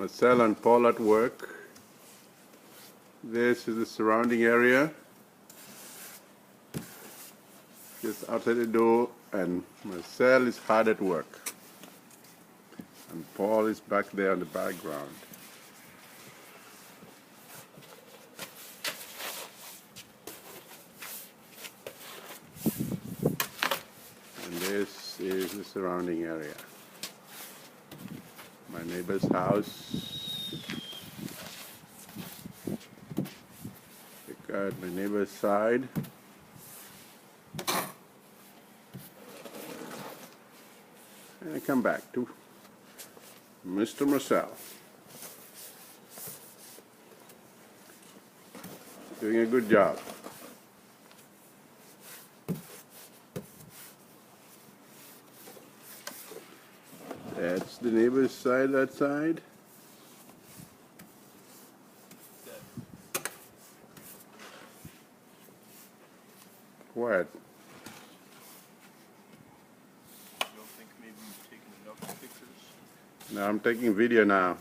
Marcel and Paul at work. This is the surrounding area. Just outside the door, and Marcel is hard at work. And Paul is back there in the background. And this is the surrounding area. My neighbor's house. Check out my neighbor's side. And I come back to Mr. Marcel. Doing a good job. That's the neighbor's side, that side. What? You don't think maybe you've taken enough pictures? No, I'm taking video now.